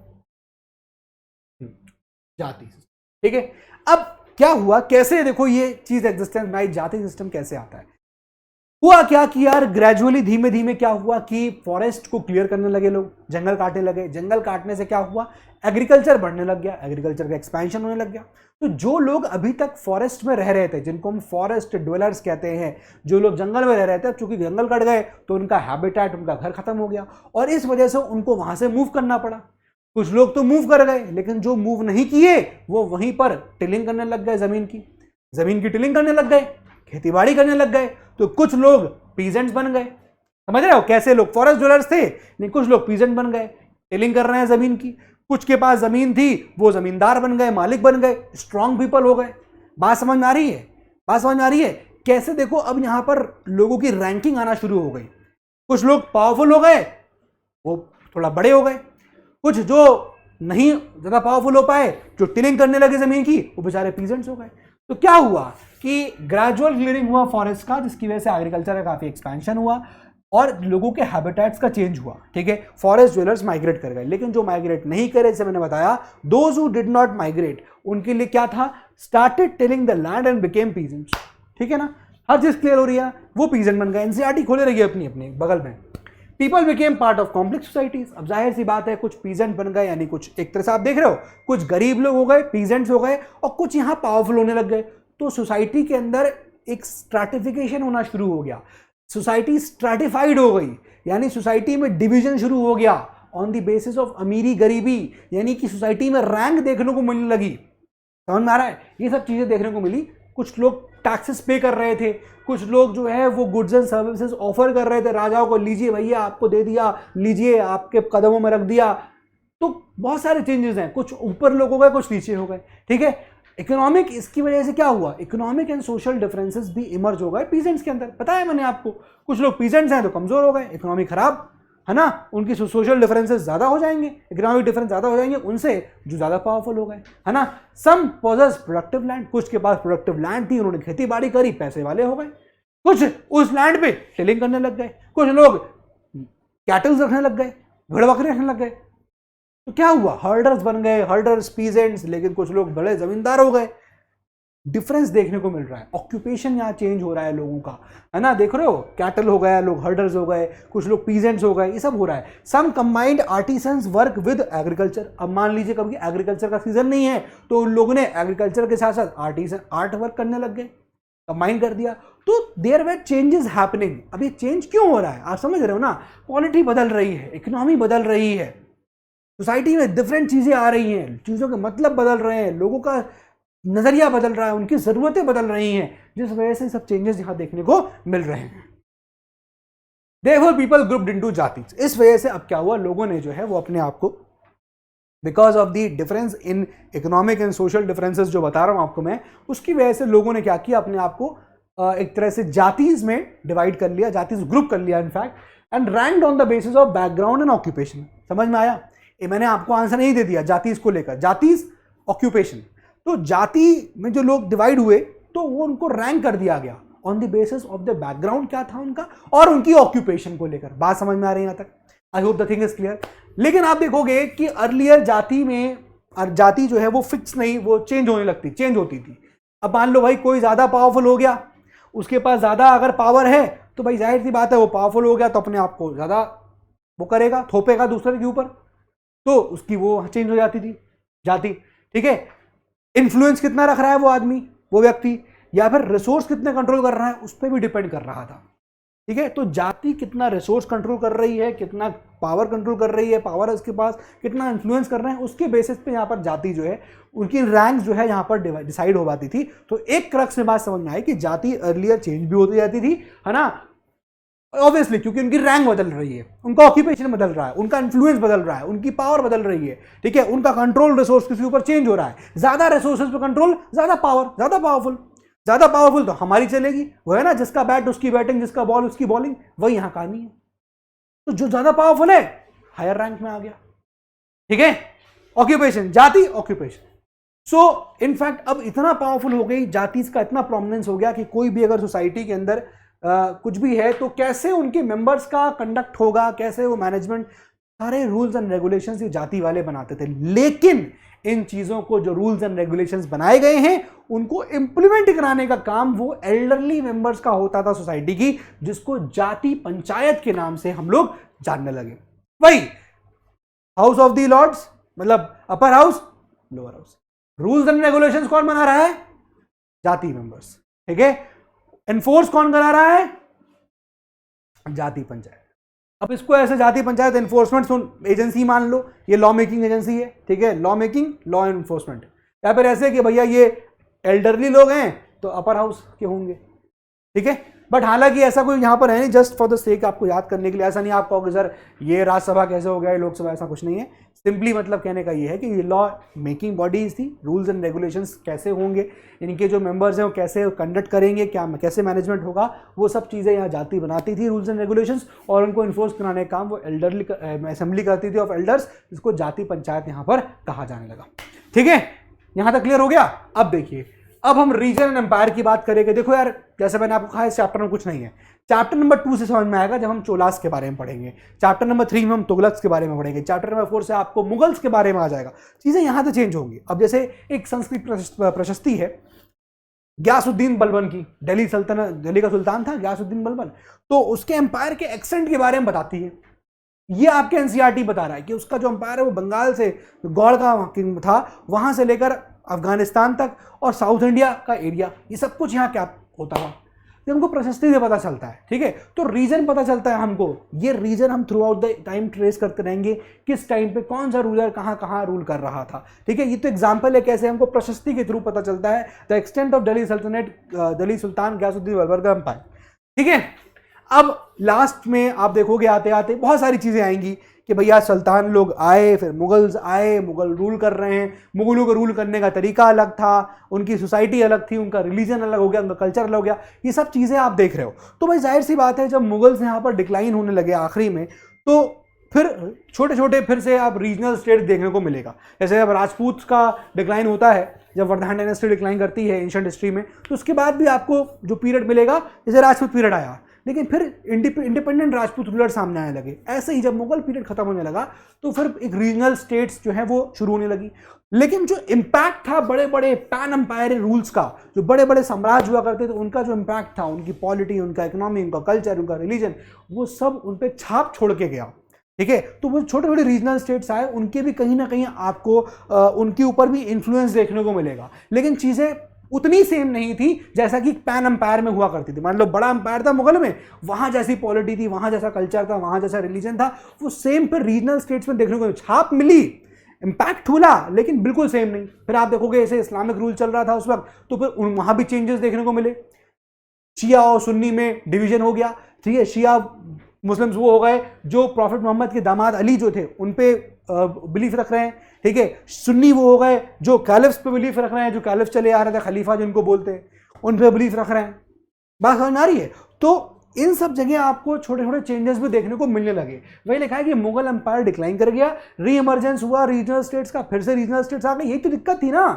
जाति। ठीक है, अब क्या हुआ, कैसे देखो ये चीज एग्जिस्टेंस में आई, जाति सिस्टम कैसे आता है। हुआ क्या कि यार ग्रेजुअली धीमे धीमे क्या हुआ कि फॉरेस्ट को क्लियर करने लगे लोग, जंगल काटने लगे। जंगल काटने से क्या हुआ, एग्रीकल्चर बढ़ने लग गया, एग्रीकल्चर का एक्सपेंशन होने लग गया। तो जो लोग अभी तक फॉरेस्ट में रह रहे थे, जिनको हम फॉरेस्ट ड्वेलर्स कहते हैं, जो लोग जंगल में रह रहे थे, चूंकि जंगल कट गए तो उनका हैबिटेट, उनका घर खत्म हो गया, और इस वजह से उनको वहां से मूव करना पड़ा। कुछ लोग तो मूव कर गए, लेकिन जो मूव नहीं किए वो वहीं पर टिलिंग करने लग गए, जमीन की टिलिंग करने लग गए, खेतीबाड़ी करने लग गए। तो कुछ लोग पीजेंट्स बन गए, समझ रहे हो कैसे लोग फॉरेस्ट ड्वेलर्स थे, नहीं, कुछ लोग पीजेंट बन गए, टिलिंग कर रहे हैं जमीन की। कुछ के पास जमीन थी, वो जमींदार बन गए, मालिक बन गए, स्ट्रांग पीपल हो गए। बात समझ में आ रही है? बात समझ में आ रही है कैसे? देखो अब यहां पर लोगों की रैंकिंग आना शुरू हो गई। कुछ लोग पावरफुल हो गए, वो थोड़ा बड़े हो गए। कुछ जो नहीं ज्यादा पावरफुल हो पाए, जो टिलिंग करने लगे जमीन की, वो बेचारे पीजेंट्स हो गए। तो क्या हुआ कि ग्रेजुअल क्लियरिंग हुआ फॉरेस्ट का, जिसकी वजह से एग्रीकल्चर का काफी एक्सपेंशन हुआ और लोगों के हैबिटेट्स का चेंज हुआ। ठीक है, फॉरेस्ट ड्वेलर्स माइग्रेट कर गए, लेकिन जो माइग्रेट नहीं करे, जैसे मैंने बताया, those who did not migrate, उनके लिए क्या था, started tilling the land and became peasants. ठीक है ना, हर चीज क्लियर हो रही है, वो पीजेंट बन गए, एनसीईआरटी खोले रही है अपनी अपने बगल में। People became part of complex societies. अब जाहिर सी बात है, कुछ पीजेंट बन गए, यानी कुछ एक तरह से आप देख रहे हो, कुछ गरीब लोग हो गए, पीजेंट्स हो गए, और कुछ यहां पावरफुल होने लग गए। तो सोसाइटी के अंदर एक स्ट्रैटिफिकेशन होना शुरू हो गया, सोसाइटी स्ट्रैटिफाइड हो गई, यानी सोसाइटी में डिवीजन शुरू हो गया ऑन द बेसिस ऑफ अमीरी गरीबी, यानी कि सोसाइटी में रैंक देखने को मिलने लगी। समझ में आ रहा है? ये सब चीजें देखने को मिली। कुछ लोग टैक्सेस पे कर रहे थे, कुछ लोग जो है वो गुड्स एंड सर्विसेज ऑफर कर रहे थे राजाओं को, लीजिए भैया आपको दे दिया, लीजिए आपके कदमों में रख दिया। तो बहुत सारे चेंजेस हैं, कुछ ऊपर लोग हो गए, कुछ नीचे हो गए। ठीक है, इकोनॉमिक, इसकी वजह से क्या हुआ, इकोनॉमिक एंड सोशल डिफरेंसेस भी इमर्ज हो गए पीजेंट्स के अंदर। पता है मैंने आपको, कुछ लोग पीजेंट्स हैं तो कमजोर हो गए, इकोनॉमी खराब, है ना, उनकी सोशल डिफरेंसेस ज्यादा हो जाएंगे, इकोनॉमिक डिफरेंस ज्यादा हो जाएंगे उनसे जो ज्यादा पावरफुल हो गए, है ना। सम पोजेस प्रोडक्टिव लैंड, कुछ के पास प्रोडक्टिव लैंड थी, उन्होंने खेती बाड़ी करी, पैसे वाले हो गए। कुछ उस लैंड पे टिलिंग करने लग गए, कुछ लोग कैटल्स रखने लग गए, भेड़ बकरी रखने लग गए। तो क्या हुआ, हर्डर्स बन गए, हर्डर्स पीजेंट्स, लेकिन कुछ लोग बड़े जमींदार हो गए। डिफरेंस देखने को मिल रहा है। ऑक्यूपेशन यहाँ चेंज हो रहा है लोगों का, है ना, देख रहे हो, कैटल हो गया, लोग हर्डर्स हो गए, कुछ लोग पीजेंट्स हो गए, ये सब हो रहा है। Some combined artisans work with agriculture. अब मान लीजिए कभी एग्रीकल्चर का सीजन नहीं है तो उन लोगों ने एग्रीकल्चर के साथ साथ आर्ट वर्क करने लग गए, कंबाइन कर दिया, तो देयर वर चेंजेस हैपनिंग। अब ये चेंज क्यों हो रहा है, आप समझ रहे हो ना, पॉलिटी बदल रही है, इकोनॉमी बदल रही है, सोसाइटी में डिफरेंट चीजें आ रही हैं, चीजों के मतलब बदल रहे हैं, लोगों का नजरिया बदल रहा है, उनकी जरूरतें बदल रही हैं, जिस वजह से सब चेंजेस यहां देखने को मिल रहे हैं। Therefore people grouped into जातिज। इस वजह से अब क्या हुआ, लोगों ने जो है वो अपने आप को because of the difference in economic and social differences जो बता रहा हूं आपको मैं, उसकी वजह से लोगों ने क्या किया, अपने आप को एक तरह से जातिज में डिवाइड कर लिया, जातिज ग्रुप कर लिया in fact, and ranked on the basis of background and occupation. समझ में आया, ये मैंने आपको आंसर नहीं दे दिया जातिज को लेकर, जातिज ऑक्यूपेशन। तो जाति में जो लोग डिवाइड हुए तो वो उनको रैंक कर दिया गया on the basis of the background क्या था उनका और उनकी ऑक्यूपेशन को लेकर। बात समझ में आ रही है यहां तक, I hope the thing is clear. लेकिन आप देखोगे कि अर्लियर जाति में जाति जो है वो फिक्स नहीं, वो चेंज होती थी। अब मान लो भाई कोई ज्यादा पावरफुल हो गया, उसके पास ज्यादा अगर पावर है तो भाई जाहिर सी बात है वो पावरफुल हो गया तो अपने आप को ज्यादा वो करेगा, थोपेगा दूसरे के ऊपर, तो उसकी वो चेंज हो जाती थी जाति। ठीक है, इन्फ्लुएंस कितना रख रहा है वो आदमी, वो व्यक्ति, या फिर रिसोर्स कितने कंट्रोल कर रहा है उस पर भी डिपेंड कर रहा था। ठीक है, तो जाति कितना रिसोर्स कंट्रोल कर रही है, कितना पावर कंट्रोल कर रही है, पावर है उसके पास, कितना इन्फ्लुएंस कर रहे हैं, उसके बेसिस पे यहाँ पर जाति जो है उनकी रैंक जो है यहाँ पर डिसाइड हो पाती थी। तो एक क्रक्स में बात समझ में आई कि जाति अर्लियर चेंज भी होती जाती थी, है ना, ऑब्वियसली, क्योंकि उनकी रैंक बदल रही है, उनका ऑक्यूपेशन बदल रहा है, उनका इन्फ्लुएंस बदल रहा है, उनकी पावर बदल रही है। ठीक है, उनका कंट्रोल रिसोर्स किसी ऊपर चेंज हो रहा है, ज्यादा रिसोर्सेज पे कंट्रोल, ज्यादा पावर, ज्यादा पावरफुल तो हमारी चलेगी, वो है ना, जिसका बैट उसकी बैटिंग, जिसका बॉल उसकी बॉलिंग, वही यहां कहानी है। तो जो ज्यादा पावरफुल है हायर रैंक में आ गया। ठीक है, ऑक्यूपेशन, जाति ऑक्यूपेशन। सो इनफैक्ट अब इतना पावरफुल हो गई जाति का, इतना प्रोमिनेंस हो गया कि कोई भी अगर सोसाइटी के अंदर कुछ भी है तो कैसे उनके मेंबर्स का कंडक्ट होगा, कैसे वो मैनेजमेंट, सारे रूल्स एंड रेगुलेशंस ये जाति वाले बनाते थे। लेकिन इन चीजों को, जो रूल्स एंड रेगुलेशंस बनाए गए हैं, उनको इंप्लीमेंट कराने का काम वो एल्डरली मेंबर्स का होता था सोसाइटी की, जिसको जाति पंचायत के नाम से हम लोग जानने लगे। वही हाउस ऑफ द लॉर्ड्स, मतलब upper house, lower house. Rules and regulations कौन बना रहा है, जाति मेंबर्स। ठीक है, एनफोर्स कौन करा रहा है, जाति पंचायत। अब इसको ऐसे जाति पंचायत एनफोर्समेंट एजेंसी मान लो, ये लॉ मेकिंग एजेंसी है। ठीक है, लॉ मेकिंग, लॉ एनफोर्समेंट, या फिर ऐसे कि भैया ये एल्डरली लोग हैं तो अपर हाउस के होंगे। ठीक है, बट हालांकि ऐसा कोई यहाँ पर है नहीं, जस्ट फॉर द सेक आपको याद करने के लिए। ऐसा नहीं आप कहोगे सर ये राज्यसभा कैसे हो गया, लोकसभा, ऐसा कुछ नहीं है। सिंपली मतलब कहने का ये है कि ये लॉ मेकिंग बॉडीज थी, रूल्स एंड रेगुलेशंस कैसे होंगे, इनके जो मेंबर्स हैं वो कैसे कंडक्ट करेंगे, क्या कैसे मैनेजमेंट होगा, वो सब चीज़ें यहाँ जाति बनाती थी, रूल्स एंड रेगुलेशंस, और उनको इन्फोर्स कराने का काम वो एल्डरली असेंबली करती थी ऑफ एल्डर्स, जिसको जाति पंचायत यहाँ पर कहा जाने लगा। ठीक है, यहाँ तक क्लियर हो गया। अब देखिए, अब हम रीजन एंड एम्पायर की बात करेंगे। देखो यार, जैसे मैंने आपको कहा इस चैप्टर में कुछ नहीं है, चैप्टर नंबर 2 से समझ में आएगा जब हम चोलास के बारे में पढ़ेंगे, चैप्टर नंबर 3 में हम तुगलक्स के बारे में पढ़ेंगे, चैप्टर नंबर 4 से आपको मुगल्स के बारे में आ जाएगा, चीजें यहां से चेंज होंगी। अब जैसे एक संस्कृत प्रशस्ति है ग्यासुद्दीन बलबन की, दिल्ली सल्तनत, दिल्ली का सुल्तान था ग्यासुद्दीन बलबन, तो उसके एम्पायर के एक्सटेंट के बारे में बताती है। ये आपके एनसीईआरटी बता रहा है कि उसका जो एम्पायर है वो बंगाल से, गौड़ का किंग था, वहां से लेकर अफगानिस्तान तक और साउथ इंडिया का एरिया, ये सब कुछ यहाँ क्या होता था, ये हमको प्रशस्ति से पता चलता है। ठीक है, तो रीजन पता चलता है हमको, ये रीजन हम through out the time trace करते रहेंगे, किस टाइम पे कौन सा रूलर कहाँ कहाँ रूल कर रहा था। ठीक है, ये तो एग्जाम्पल है कैसे हमको प्रशस्ति के थ्रू पता चलता है द एक्सटेंट ऑफ दिल्ली सल्तनत, दिल्ली सुल्तान ग्यासुद्दीन बलबन का एम्पायर। ठीक है, अब लास्ट में आप देखोगे आते आते बहुत सारी चीजें आएंगी कि भैया सुल्तान लोग आए, फिर मुगल्स आए, मुगल रूल कर रहे हैं, मुगलों को रूल करने का तरीका अलग था, उनकी सोसाइटी अलग थी, उनका रिलीजन अलग हो गया, उनका कल्चर अलग हो गया, ये सब चीज़ें आप देख रहे हो। तो भाई जाहिर सी बात है जब मुगल्स यहाँ पर डिक्लाइन होने लगे आखिरी में, तो फिर छोटे छोटे फिर से आप रीजनल स्टेट देखने को मिलेगा। जैसे जब राजपूत का डिक्लाइन होता है, जब वर्धमान डायनेस्टी डिक्लाइन करती है एंशिएंट हिस्ट्री में, तो उसके बाद भी आपको जो पीरियड मिलेगा, जैसे राजपूत पीरियड आया, लेकिन फिर इंडिपेंडेंट राजपूत रूलर सामने आने लगे। ऐसे ही जब मुगल पीरियड खत्म होने लगा तो फिर एक रीजनल स्टेट्स जो है वो शुरू होने लगी। लेकिन जो इम्पैक्ट था बड़े बड़े पैन एम्पायर रूल्स का, जो बड़े बड़े साम्राज्य हुआ करते थे, उनका जो इम्पैक्ट था, उनकी पॉलिटी, उनका इकोनॉमी, उनका कल्चर, उनका रिलीजन, वो सब उन पर छाप छोड़ के गया। ठीक है, तो वो छोटे छोटे रीजनल स्टेट्स आए, उनके भी कहीं ना कहीं आपको उनके ऊपर भी इन्फ्लुएंस देखने को मिलेगा, लेकिन चीजें उतनी सेम नहीं थी जैसा कि पैन एम्पायर में हुआ करती थी। मान लो बड़ा एम्पायर था मुगल में, वहां जैसी पॉलिटी थी, वहां जैसा कल्चर था, वहां जैसा रिलीजन था, वो सेम फिर रीजनल स्टेट्स में देखने को छाप मिली, इंपैक्ट हुआ, लेकिन बिल्कुल सेम नहीं। फिर आप देखोगे ऐसे इस्लामिक रूल चल रहा था उस वक्त, तो फिर वहां भी चेंजेस देखने को मिले, शिया और सुन्नी में डिवीजन हो गया। ठीक है, शिया मुस्लिम्स वो हो गए जो प्रॉफिट मोहम्मद के दामाद अली जो थे उन पे बिलीफ रख रहे हैं। ठीक है, सुन्नी वो हो गए जो कैलिफ्स पे बिलीफ रख रहे हैं, जो कैलिफ चले आ रहे थे, खलीफा जिनको बोलते हैं, उन पे बिलीफ रख रहे हैं। बात समझ आ रही है? तो इन सब जगह आपको छोटे छोटे चेंजेस भी देखने को मिलने लगे। वही लिखा है कि मुगल एम्पायर डिक्लाइन कर गया, री इमरजेंस हुआ रीजनल स्टेट्स का, फिर से रीजनल स्टेट्स आ गई। यही तो दिक्कत थी ना,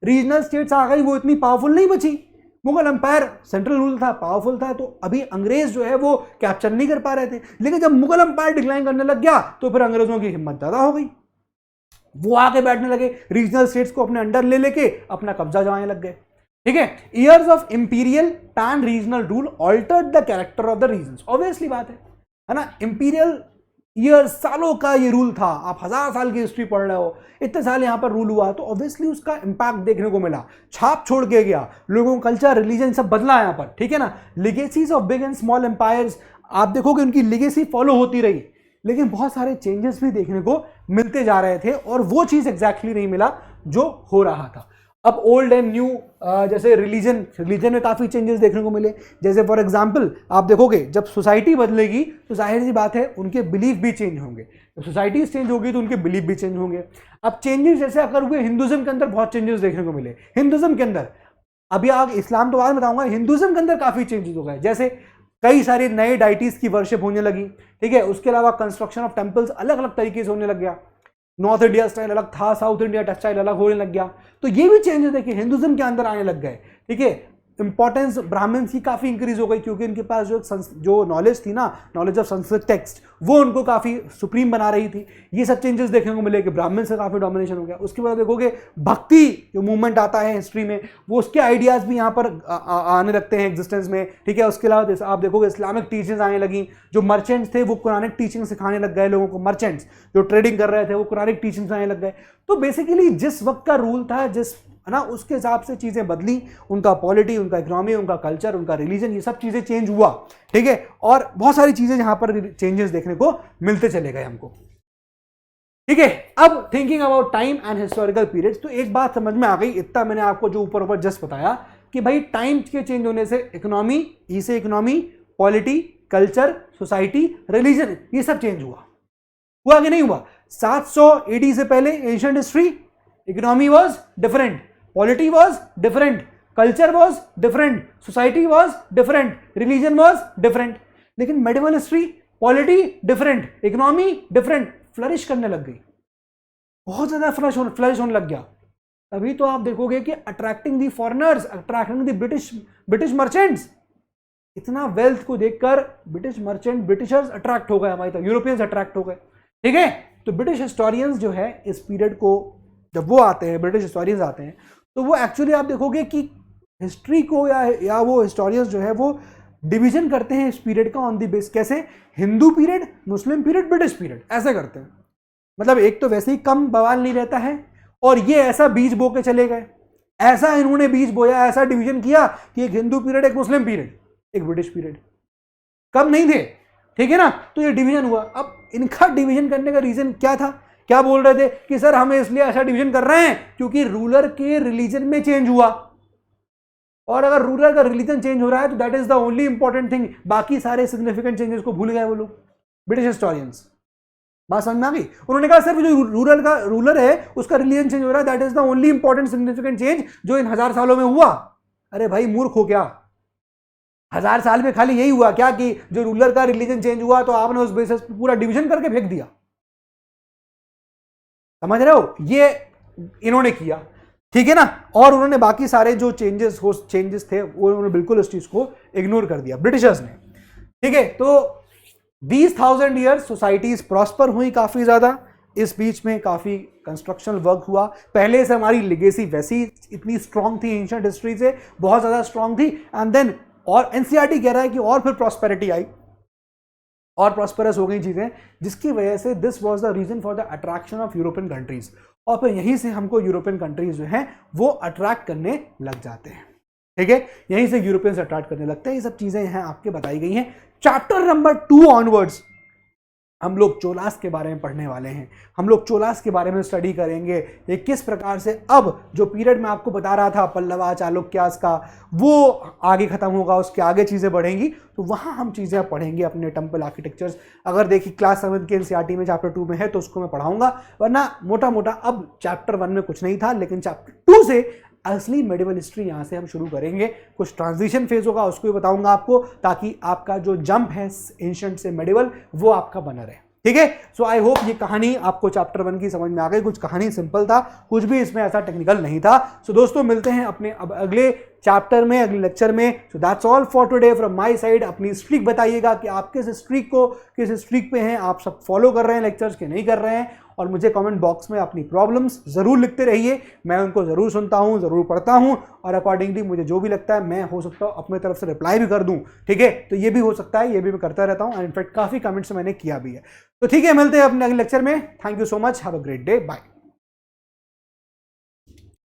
रीजनल स्टेट्स आ गई, वो इतनी पावरफुल नहीं बची। मुगल एम्पायर सेंट्रल रूल था, पावरफुल था, तो अभी अंग्रेज जो है वो कैप्चर नहीं कर पा रहे थे। लेकिन जब मुगल एम्पायर डिक्लाइन करने लग गया तो फिर अंग्रेजों की हिम्मत ज्यादा हो गई, वो आके बैठने लगे, रीजनल स्टेट्स को अपने अंडर ले लेके अपना कब्जा जमाने लग गए। ठीक है, years of imperial pan regional rule altered the character of the regions. Obviously बात है ना, इंपीरियल ईयर्स, सालों का ये रूल था, आप 1000 साल की हिस्ट्री पढ़ रहे हो, इतने साल यहां पर रूल हुआ, तो ऑब्वियसली उसका इंपैक्ट देखने को मिला, छाप छोड़ के गया, लोगों का कल्चर, रिलीजन सब बदला यहां पर। ठीक है ना, legacies of big and small empires, आप देखोगे उनकी लेगेसी फॉलो होती रही, लेकिन बहुत सारे चेंजेस भी देखने को मिलते जा रहे थे, और वो चीज एग्जैक्टली नहीं मिला जो हो रहा था। अब ओल्ड एंड न्यू, जैसे रिलीजन में काफ़ी चेंजेस देखने को मिले। जैसे फॉर एग्जांपल आप देखोगे जब सोसाइटी बदलेगी तो जाहिर सी बात है उनके बिलीफ भी चेंज होंगे, जब सोसाइटी चेंज होगी तो उनके बिलीफ भी चेंज होंगे। अब चेंजेस जैसे अगर हुए हिंदुज्म के अंदर, बहुत चेंजेस देखने को मिले हिंदुज्म के अंदर। अभी आप इस्लाम तो बाद में बताऊंगा, हिंदुज्म के अंदर काफ़ी चेंजेस हो गए, जैसे कई सारे नए डाइटीज की वर्शिप होने लगी। ठीक है, उसके अलावा कंस्ट्रक्शन ऑफ टेम्पल्स अलग अलग तरीके से होने लग गया, नॉर्थ इंडिया स्टाइल अलग था, साउथ इंडिया स्टाइल अलग होने लग गया, तो ये भी चेंजेस देखिए हिंदुज्म के अंदर आने लग गए। ठीक है, इंपॉर्टेंस ब्राह्मण्स की काफी इंक्रीज हो गई, क्योंकि उनके पास जो नॉलेज थी ना, नॉलेज ऑफ संस्कृत टेक्स्ट, वो उनको काफी सुप्रीम बना रही थी। ये सब चेंजेस देखने को मिले कि ब्राह्मण से काफी डोमिनेशन हो गया। उसके बाद देखोगे भक्ति जो मूवमेंट आता है हिस्ट्री में, वो उसके आइडियाज भी यहाँ पर आने लगते हैं एग्जिस्टेंस में। ठीक है, उसके अलावा आप देखोगे इस्लामिक टीचिंग्स आने लगी, जो मर्चेंट्स थे वो कुरानिक टीचिंग सिखाने लग गए लोगों को, मर्चेंट्स जो ट्रेडिंग कर रहे थे वो कुरानिक टीचिंग्स आने लग गए। तो बेसिकली जिस वक्त का रूल था, जिस है ना, उसके हिसाब से चीजें बदली, उनका पॉलिटी, उनका इकोनॉमी, उनका कल्चर, उनका रिलीजन, ये सब चीजें चेंज हुआ। ठीक है, और बहुत सारी चीजें यहां पर चेंजेस देखने को मिलते चले गए हमको। ठीक है, अब thinking about time and historical periods, तो एक बात समझ में आ गई, इतना मैंने आपको जो ऊपर ऊपर जस्ट बताया कि भाई टाइम के चेंज होने से इकोनॉमी, ई से economy, polity, culture, society, religion, ये सब चेंज हुआ कि नहीं हुआ? 700 AD से पहले ancient history, economy was different, polity was different, culture was different, society was different, religion was different, लेकिन medieval history, polity different, economy different, flourish करने लग गई, बहुत ज्यादा flourish होने लग गया। तभी तो आप देखोगे कि attracting the foreigners, attracting the British merchants, इतना वेल्थ को देखकर ब्रिटिश मर्चेंट, ब्रिटिशर्स अट्रैक्ट हो गए हमारी तरफ, यूरोपियंस अट्रैक्ट हो गए। ठीक है, तो ब्रिटिश हिस्टोरियंस जो है इस पीरियड को, जब वो आते हैं, ब्रिटिश हिस्टोरियंस आते हैं, तो वो एक्चुअली आप देखोगे कि हिस्ट्री को या वो हिस्टोरियंस जो है वो डिवीजन करते हैं इस पीरियड का ऑन द बेस, कैसे? हिंदू पीरियड, मुस्लिम पीरियड, ब्रिटिश पीरियड, ऐसे करते हैं। मतलब एक तो वैसे ही कम बवाल नहीं रहता है, और ये ऐसा बीज बो के चले गए, ऐसा इन्होंने बीज बोया, ऐसा डिवीजन किया कि एक हिंदू पीरियड, एक मुस्लिम पीरियड, एक ब्रिटिश पीरियड, कम नहीं थे। ठीक है ना, तो ये डिवीजन हुआ। अब इनका डिवीजन करने का रीजन क्या था? क्या बोल रहे थे कि सर हमें इसलिए ऐसा डिवीजन कर रहे हैं क्योंकि रूलर के रिलीजन में चेंज हुआ, और अगर रूलर का रिलीजन चेंज हो रहा है तो that is the only important thing, बाकी सारे सिग्निफिकेंट चेंजेस को भूल गए वो लोग, ब्रिटिश हिस्टोरियंस। बात समझ में आ गई? उन्होंने कहा सिर्फ जो रूलर है उसका रिलीजन चेंज हो रहा है, that is the only important significant change जो इन 1000 सालों में हुआ। अरे भाई मूर्ख हो क्या? 1000 साल में खाली यही हुआ क्या कि जो रूलर का रिलीजन चेंज हुआ तो आपने उस बेसिस पर पूरा डिवीजन करके फेंक दिया? समझ रहे हो? ये इन्होंने किया। ठीक है ना, और उन्होंने बाकी सारे जो चेंजेस थे वो उन्होंने बिल्कुल उस चीज को इग्नोर कर दिया, ब्रिटिशर्स ने। ठीक है, तो 20,000 ईयर्स सोसाइटीज प्रॉस्पर हुई काफी ज्यादा, इस बीच में काफ़ी कंस्ट्रक्शनल वर्क हुआ। पहले से हमारी लेगेसी वैसी इतनी स्ट्रांग थी, एंशिएंट हिस्ट्री से बहुत ज़्यादा स्ट्रांग थी, एंड देन और एनसीईआरटी कह रहा है कि और फिर प्रॉस्पेरिटी आई और प्रॉस्पेरस हो गई चीज़ें, जिसकी वजह से this was the reason for the attraction of European countries. और फिर यहीं से हमको यूरोपियन कंट्रीज जो हैं वो अट्रैक्ट करने लग जाते हैं, ठीक है, यहीं से यूरोपियंस अट्रैक्ट करने लगते हैं। ये सब चीज़ें यहाँ आपके बताई गई हैं। चैप्टर नंबर 2 ऑनवर्ड्स हम लोग चोलास के बारे में पढ़ने वाले हैं। हम लोग चोलास के बारे में स्टडी करेंगे, ये किस प्रकार से अब जो पीरियड में आपको बता रहा था पल्लवा चालुक्यास का, वो आगे खत्म होगा, उसके आगे चीज़ें बढ़ेंगी, तो वहाँ हम चीज़ें पढ़ेंगे अपने टेम्पल आर्किटेक्चर्स। अगर देखिए क्लास 7 के एनसीईआरटी में चैप्टर 2 में है तो उसको मैं पढ़ाऊंगा, वरना मोटा मोटा अब चैप्टर 1 में कुछ नहीं था, लेकिन चैप्टर 2 से असली मेडिवल हिस्ट्री यहाँ से हम शुरू करेंगे। कुछ ट्रांजिशन फेज होगा उसको भी बताऊंगा आपको, ताकि आपका जो जंप है एंशिएंट से मेडिवल वो आपका बना रहे, ठीक है। सो आई होप ये कहानी आपको चैप्टर 1 की समझ में आ गई। कुछ कहानी सिंपल था, कुछ भी इसमें ऐसा टेक्निकल नहीं था। सो दोस्तों मिलते हैं अपने अब अगले चैप्टर में, अगले लेक्चर में। So that's all for today from my side. अपनी स्ट्रीक बताइएगा कि आप किस स्ट्रीक पे हैं, आप सब फॉलो कर रहे हैं लेक्चर्स के नहीं कर रहे हैं, और मुझे कमेंट बॉक्स में अपनी प्रॉब्लम्स जरूर लिखते रहिए। मैं उनको जरूर सुनता हूं, जरूर पढ़ता हूं, और अकॉर्डिंगली मुझे जो भी लगता है मैं हो सकता हूं अपने तरफ से रिप्लाई भी कर दूं, ठीक है। तो ये भी हो सकता है, ये भी मैं करता रहता हूं, इनफैक्ट काफी कमेंट्स मैंने किया भी है। तो ठीक है, मिलते हैं अपने अगले लेक्चर में। Thank you so much, have a great day, bye.